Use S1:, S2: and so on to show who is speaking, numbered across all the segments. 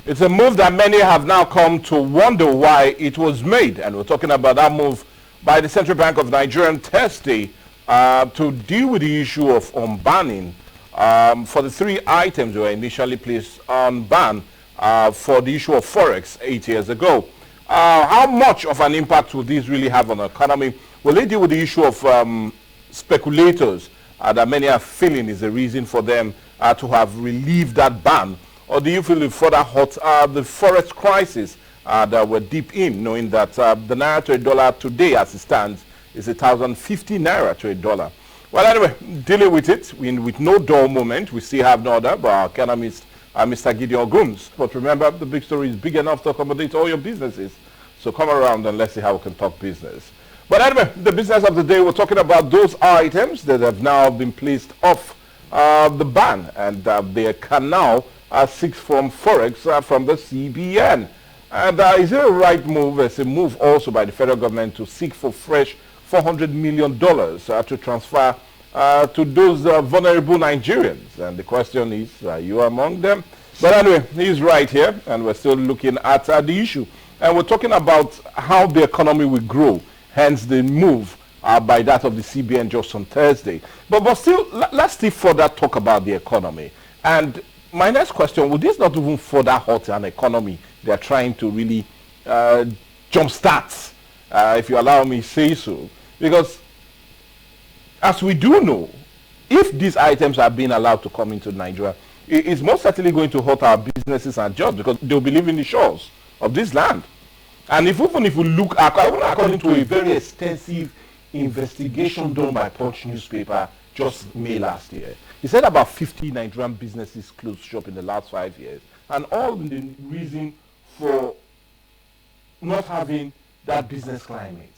S1: It's a move that many have now come to wonder why it was made. And we're talking about that move by the Central Bank of Nigeria on Thursday to deal with the issue of unbanning for the three items that were initially placed on ban for the issue of Forex 8 years ago. How much of an impact will this really have on the economy? Will they deal with the issue of speculators that many are feeling is the reason for them to have relieved that ban? Or do you feel it further hurt the Forex crisis that we're deep in, knowing that the naira to a dollar today as it stands is 1,050 naira to a dollar? Well, anyway, dealing with it with no dull moment, we still have no other but our economist, Mr. Gideon Gooms. But remember, the big story is big enough to accommodate all your businesses. So come around and let's see how we can talk business. But anyway, the business of the day, we're talking about those items that have now been placed off the ban, and they can now seek from Forex from the CBN. And is it a right move? It's a move also by the federal government to seek for fresh $400 million to transfer to those vulnerable Nigerians. And the question is, are you among them? But anyway, he's right here, and we're still looking at the issue. And we're talking about how the economy will grow, hence the move by that of the CBN just on Thursday. But still, let's still further talk about the economy. And my next question, would this not even further hurt an economy they're trying to really jumpstart, if you allow me to say so? Because as we do know, if these items are being allowed to come into Nigeria, it's most certainly going to hurt our businesses and jobs, because they'll be leaving the shores of this land. And even if we look according to a very extensive investigation done by Punch newspaper just May last year, he said about 50 Nigerian businesses closed shop in the last 5 years, and all the reason for not having that business climate.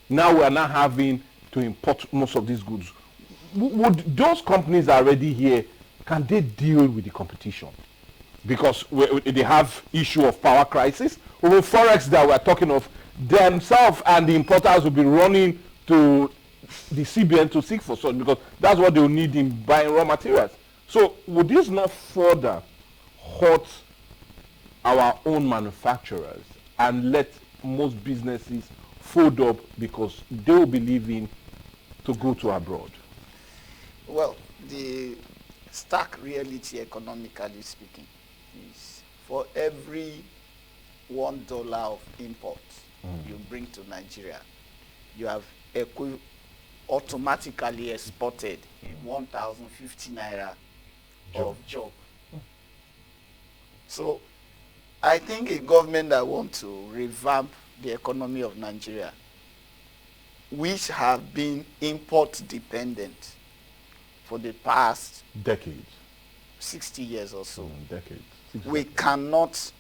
S1: Now we are not having to import most of these goods. Would those companies that are already here, can they deal with the competition? Because they have issue of power crisis. Over Forex that we're talking of, themselves and the importers will be running to the CBN to seek for such, because that's what they'll need in buying raw materials. So would this not further hurt our own manufacturers and let most businesses fold up because they will be leaving to go to abroad?
S2: Well, the stark reality, economically speaking, is for every $1 of import you bring to Nigeria, you have automatically exported 1,050 naira of job. So I think a government that wants to revamp the economy of Nigeria, which have been import dependent for the past
S1: decades,
S2: 60 years or so.
S1: Decades.
S2: We cannot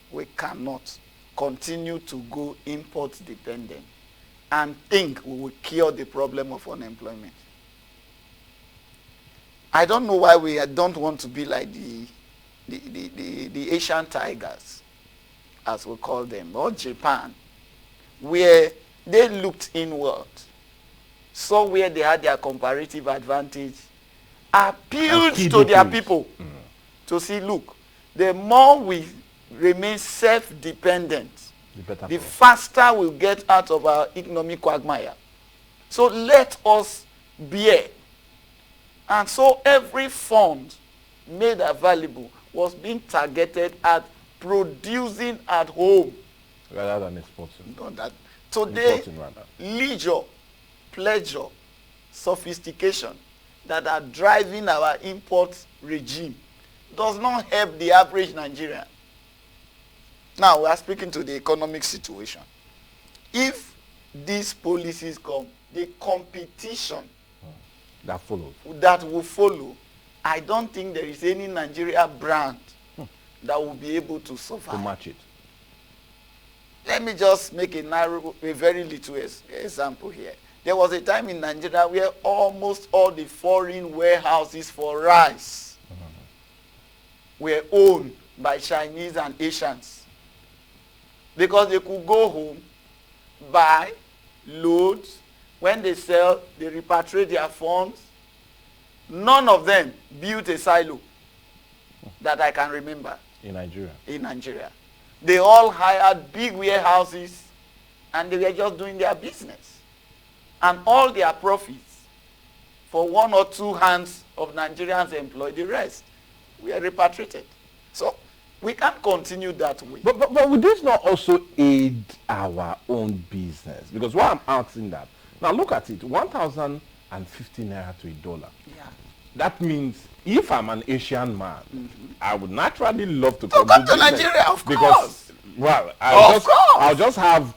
S2: continue to go import dependent and think we will cure the problem of unemployment. I don't know why we don't want to be like the Asian tigers, as we call them, or Japan, where they looked inward, saw where they had their comparative advantage, appealed to their people to see, look, the more we remain self-dependent, the faster we'll get out of our economic quagmire. So let us bear. And so every fund made available was being targeted at producing at home
S1: rather than exporting.
S2: Not that. Today, leisure, pleasure, sophistication that are driving our import regime does not help the average Nigerian. Now we are speaking to the economic situation. If these policies come, the competition
S1: that follows,
S2: that will follow, I don't think there is any Nigeria brand that will be able to survive.
S1: To match it.
S2: Let me just make a very little example here. There was a time in Nigeria where almost all the foreign warehouses for rice were owned by Chinese and Asians, because they could go home, buy, load. When they sell, they repatriate their funds. None of them built a silo that I can remember.
S1: In Nigeria.
S2: In Nigeria. They all hired big warehouses and they were just doing their business. And all their profits for one or two hands of Nigerians employed, the rest were repatriated. So we can't continue that way.
S1: But would this not also aid our own business? Because why I'm asking that, now look at it, 1,050 naira to $1.
S2: Yeah.
S1: That means if I'm an Asian man, I would naturally love to
S2: come to Nigeria, of course.
S1: Well,
S2: Of course.
S1: I'll just have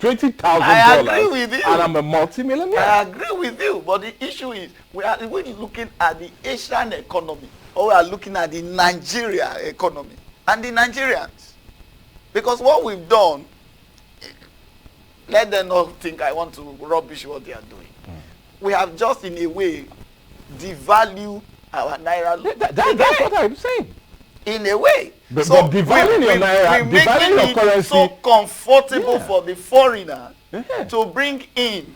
S1: $20,000
S2: I agree with you.
S1: and I'm a multi-millionaire.
S2: I agree with you, but the issue is we're looking at the Asian economy, or we are looking at the Nigeria economy and the Nigerians. Because what we've done, let them not think I want to rubbish what they are doing. We have just in a way devalue our naira.
S1: That's what I'm saying.
S2: In a way.
S1: But devaluing your naira, devaluing your currency,
S2: so comfortable for the foreigner to bring in,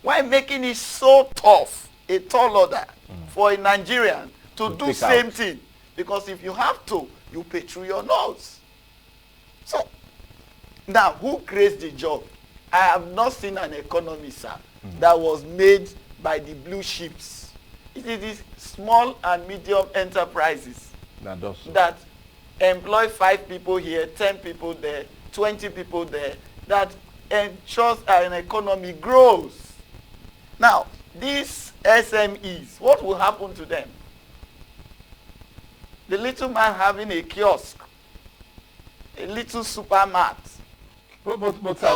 S2: while making it so tough, a tall order for a Nigerian to do same thing. Because if you have to, you pay through your nose. So, now, who creates the job? I have not seen an economy, sir, that was made by the blue chips. It is these small and medium enterprises that employ 5 people here, 10 people there, 20 people there, that ensures an economy grows. Now, these SMEs, what will happen to them? The little man having a kiosk, a little supermarket.
S1: Sir,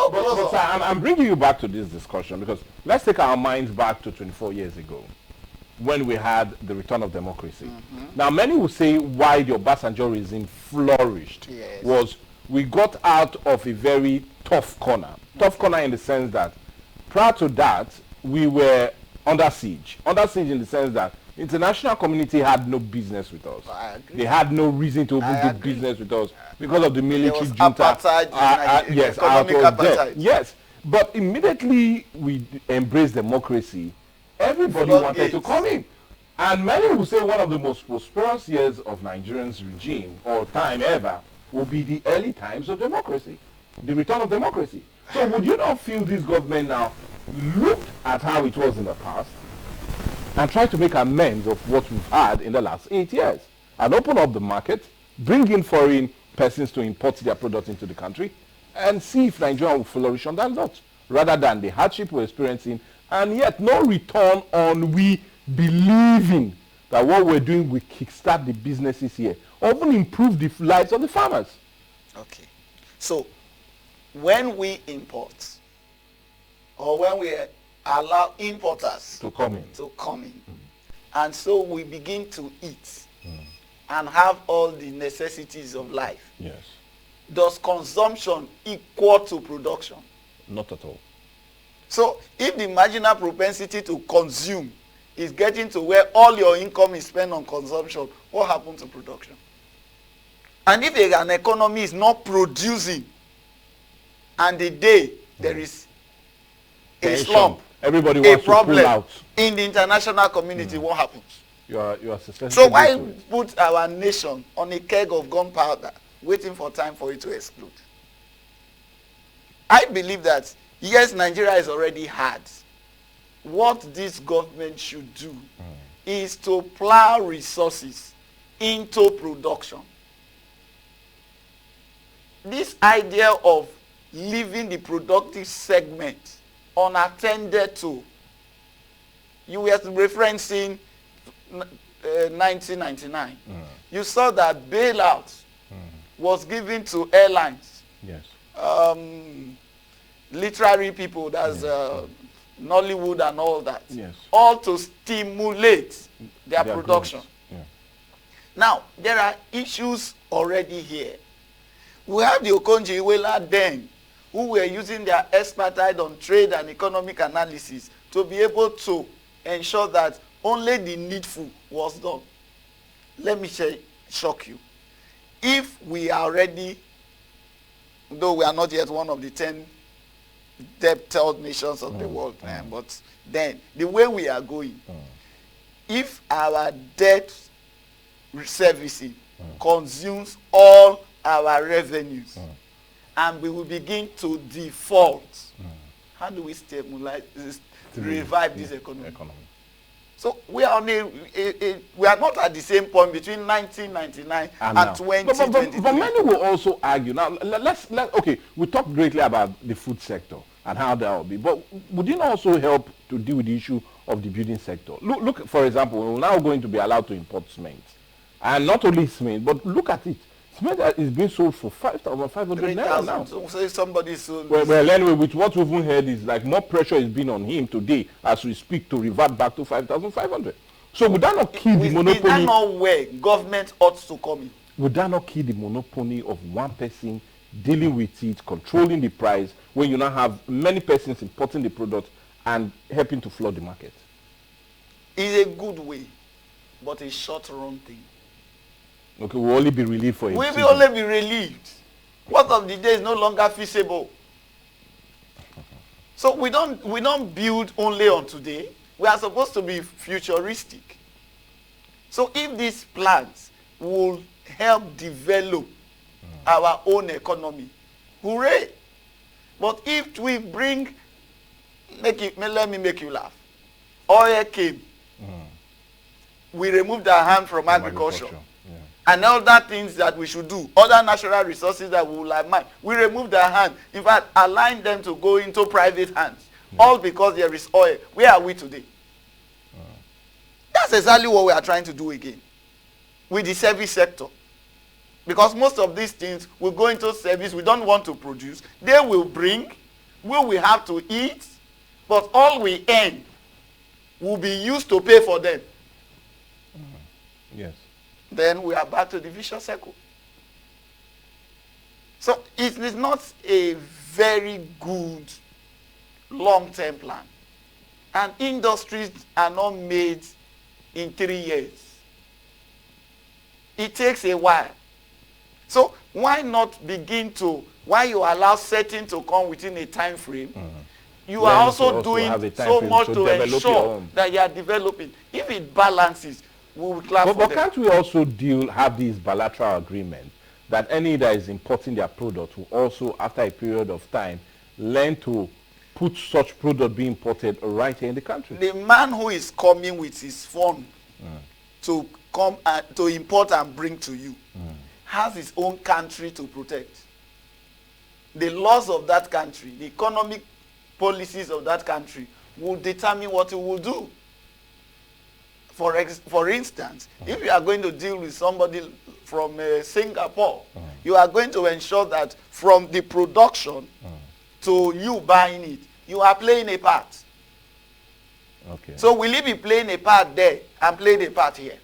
S1: I'm bringing you back to this discussion because let's take our minds back to 24 years ago when we had the return of democracy. Now, many will say why the Obasanjo regime flourished was we got out of a very tough corner. Tough corner in the sense that prior to that, we were under siege. Under siege in the sense that the international community had no business with us. They had no reason to do business with us because of the military junta.
S2: Yes, economic apartheid.
S1: Yes, but immediately we embraced democracy, everybody wanted to come in. And many will say one of the most prosperous years of Nigerian's regime or time ever will be the early times of democracy, the return of democracy. So would you not feel this government now looked at how it was in the past and try to make amends of what we've had in the last 8 years and open up the market, bring in foreign persons to import their products into the country and see if Nigeria will flourish on that note rather than the hardship we're experiencing and yet no return on we believing that what we're doing will kickstart the businesses here or even improve the lives of the farmers.
S2: Okay. So when we import or when we allow importers
S1: to come in,
S2: and so we begin to eat and have all the necessities of life,
S1: yes,
S2: does consumption equal to production?
S1: Not at all.
S2: So if the marginal propensity to consume is getting to where all your income is spent on consumption, what happens to production? And if an economy is not producing and the day there is a slump,
S1: everybody
S2: a
S1: wants
S2: problem
S1: to pull out
S2: in the international community, what happens?
S1: You are successful.
S2: So why put our nation on a keg of gunpowder waiting for time for it to explode? I believe that yes, Nigeria is already hard. What this government should do is to plow resources into production. This idea of leaving the productive segment unattended to, you were referencing 1999. You saw that bailout was given to airlines.
S1: Yes.
S2: Literary people, that's Nollywood and all that.
S1: Yes.
S2: All to stimulate their production.
S1: Yeah.
S2: Now, there are issues already here. We have the Okonjo-Iweala then, who were using their expertise on trade and economic analysis to be able to ensure that only the needful was done. Let me shock you. If we are already, though we are not yet one of the 10 debtor nations of the world, but then the way we are going, if our debt servicing consumes all our revenues, and we will begin to default. How do we stabilize, revive this economy? So we are on we are not at the same point between 1999 and 2023.
S1: But many will also argue. Now, okay, we talked greatly about the food sector and how that will be. But would it also help to deal with the issue of the building sector? Look, for example, we're now going to be allowed to import cement. And not only cement, but look at it. Cement is being sold for 5,500 naira now.
S2: So say somebody sold.
S1: Well, anyway, with what we've heard is like more pressure is being on him today as we speak to revert back to 5,500. So would that not kill the monopoly?
S2: Is that not where government ought to come in?
S1: Would that not kill the monopoly of one person dealing with it, controlling the price, when you now have many persons importing the product and helping to flood the market?
S2: It's a good way, but a short-run thing.
S1: Okay, we'll only be relieved for it.
S2: We will only be relieved. What of the day is no longer feasible. So we don't build only on today. We are supposed to be futuristic. So if these plans will help develop our own economy, hooray! But if we bring, let me make you laugh. Oil came. We removed our hand from agriculture. And other things that we should do, other natural resources that we will have mine, we removed our hand. In fact, allowing them to go into private hands. All because there is oil. Where are we today? That's exactly what we are trying to do again with the service sector. Because most of these things will go into service. We don't want to produce. They will bring. We will have to eat. But all we earn will be used to pay for them.
S1: Yes.
S2: Then we are back to the vicious circle. So it is not a very good long-term plan. And industries are not made in 3 years. It takes a while. So why not begin to, why you allow certain to come within a time frame, you are also doing so much to ensure that you are developing. If it balances, we will clap for
S1: but
S2: them.
S1: can't we also have these bilateral agreements that any that is importing their product will also, after a period of time, learn to put such product being imported right here in the country?
S2: The man who is coming with his phone to come to import and bring to you has his own country to protect. The laws of that country, the economic policies of that country will determine what he will do. For instance, if you are going to deal with somebody from Singapore, you are going to ensure that from the production to you buying it, you are playing a part.
S1: Okay.
S2: So will you be playing a part there and playing a part here?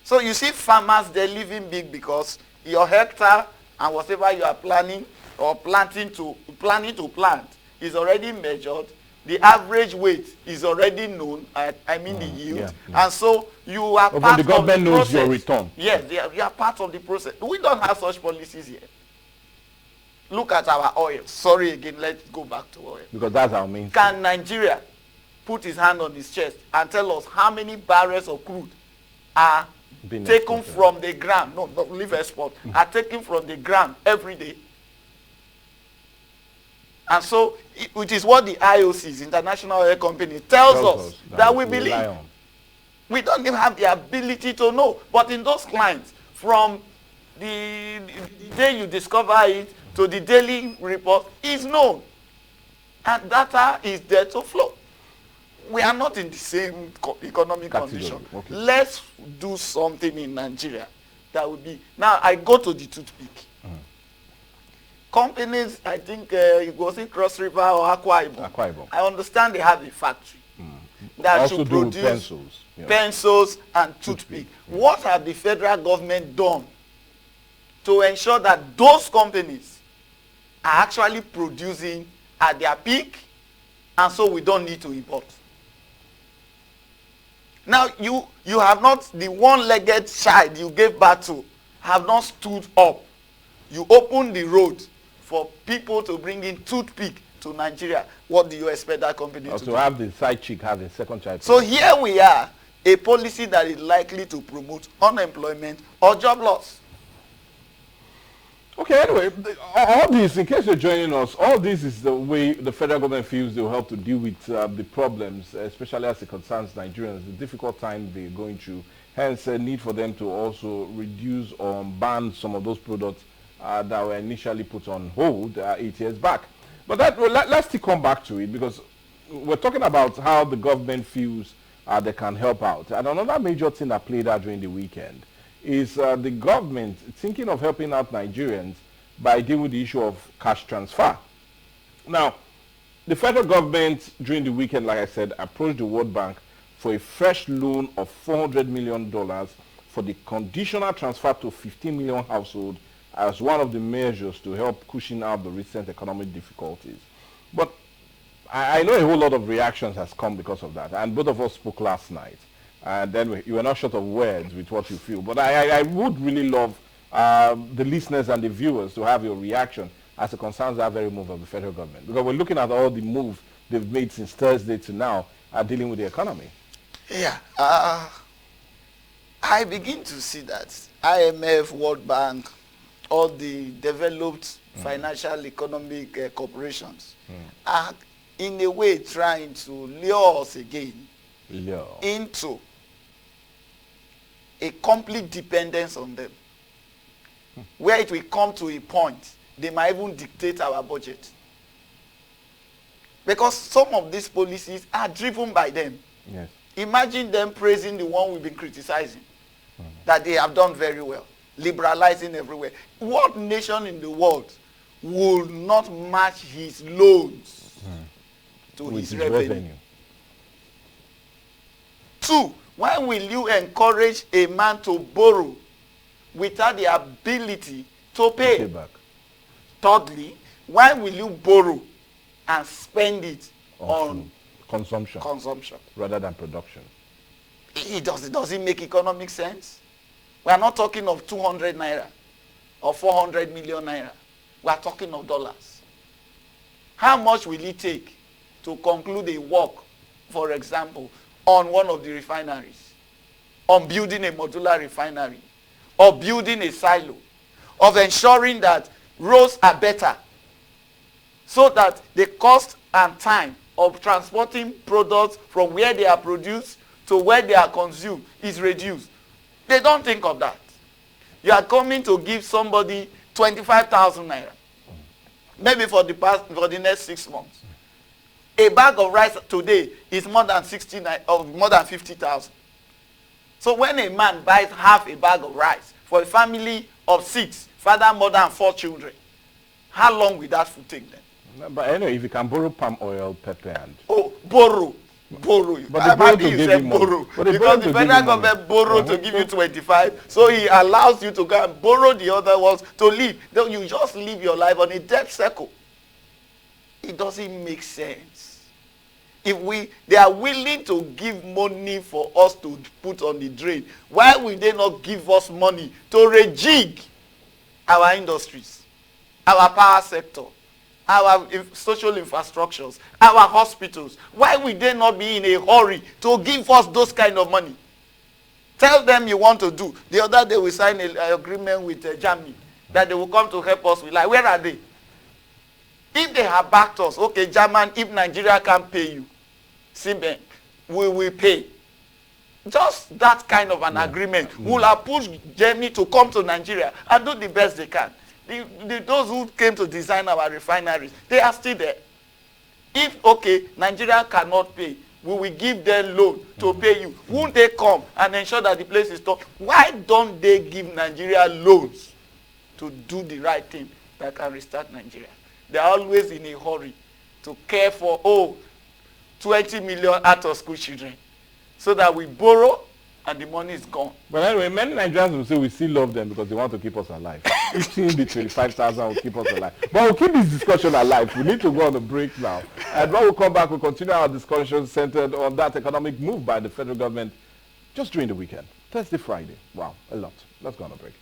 S2: So you see farmers, they're living big because your hectare and whatever you are planning or planning to plant is already measured. The average weight is already known, I mean the yield. And so you are part of the
S1: government knows
S2: process.
S1: Your return.
S2: Yes, you are part of the process. We don't have such policies here. Look at our oil. Sorry again, let's go back to oil.
S1: Because that's our main.
S2: Can Nigeria put his hand on his chest and tell us how many barrels of crude are taken from the ground? No, don't leave export. Are taken from the ground every day? And so, it is what the IOCs, International Oil Company, tells us that we believe. We don't even have the ability to know. But in those clients, from the day you discover it to the daily report, is known. And data is there to flow. We are not in the same economic condition. Okay. Let's do something in Nigeria that would be... Now, I go to the toothpick. Companies, I think it was in Cross River or Akwa Ibom. I understand they have a factory that
S1: also
S2: should produce
S1: pencils
S2: and toothpick. What have the federal government done to ensure that those companies are actually producing at their peak, and so we don't need to import? Now, you have not, the one-legged child you gave birth to have not stood up. You open the road for people to bring in toothpick to Nigeria. What do you expect that company to do?
S1: To have the side chick have a second child.
S2: So here we are a policy that is likely to promote unemployment or job loss.
S1: Okay, anyway, all this, in case you're joining us, all this is the way the federal government feels they will help to deal with the problems, especially as it concerns Nigerians, the difficult time they're going through. Hence, a need for them to also reduce or ban some of those products that were initially put on hold 8 years back. But let's still come back to it, because we're talking about how the government feels they can help out. And another major thing that played out during the weekend is the government thinking of helping out Nigerians by dealing with the issue of cash transfer. Now, the federal government during the weekend, like I said, approached the World Bank for a fresh loan of $400 million for the conditional transfer to 15 million households as one of the measures to help cushion out the recent economic difficulties. But I know a whole lot of reactions has come because of that, and both of us spoke last night. And then you were not short of words with what you feel. But I would really love the listeners and the viewers to have your reaction as it concerns that very move of the federal government. Because we're looking at all the moves they've made since Thursday to now dealing with the economy.
S2: Yeah. I begin to see that IMF, World Bank, all the developed financial economic corporations are in a way trying to lure us again into a complete dependence on them, where it will come to a point they might even dictate our budget, because some of these policies are driven by them.
S1: Yes.
S2: Imagine them praising the one we've been criticizing, that they have done very well, liberalizing everywhere. What nation in the world will not match his loans to his revenue? Two, why will you encourage a man to borrow without the ability to pay?
S1: Back.
S2: Thirdly, why will you borrow and spend it on
S1: consumption rather than production?
S2: Does it make economic sense? We are not talking of 200 naira or 400 million naira. We are talking of dollars. How much will it take to conclude a work, for example, on one of the refineries, on building a modular refinery, or building a silo, of ensuring that roads are better, so that the cost and time of transporting products from where they are produced to where they are consumed is reduced? They don't think of that. You are coming to give somebody 25,000 naira, maybe for the next 6 months. A bag of rice today is more than 50,000. So when a man buys half a bag of rice for a family of 6, father, mother, and 4 children, how long will that food take them?
S1: No, but anyway, if you can borrow palm oil, pepper, and
S2: borrow.
S1: But
S2: I'm happy you said borrow, because the federal government borrowed to give you 25, so he allows you to go and borrow the other ones to live. Then you just live your life on a debt circle. It doesn't make sense. If they are willing to give money for us to put on the drain, why will they not give us money to rejig our industries, our power sector, our social infrastructures, our hospitals? Why will they not be in a hurry to give us those kind of money? Tell them you want to do. The other day we signed an agreement with Germany that they will come to help us with. Like, where are they? If they have backed us, okay, German, if Nigeria can't pay you, Cement, we will pay. Just that kind of an agreement will have pushed Germany to come to Nigeria and do the best they can. Those who came to design our refineries, they are still there. If, okay, Nigeria cannot pay, we will give them loan to pay you. Won't they come and ensure that the place is done? Why don't they give Nigeria loans to do the right thing that can restart Nigeria? They are always in a hurry to care for, 20 million out-of-school children, so that we borrow and the money is gone.
S1: But anyway, many Nigerians will say we still love them because they want to keep us alive. Eating the 25,000 will keep us alive. But we'll keep this discussion alive. We need to go on a break now. And when we come back, we'll continue our discussion centered on that economic move by the federal government just during the weekend. Thursday, Friday. Wow, a lot. Let's go on a break.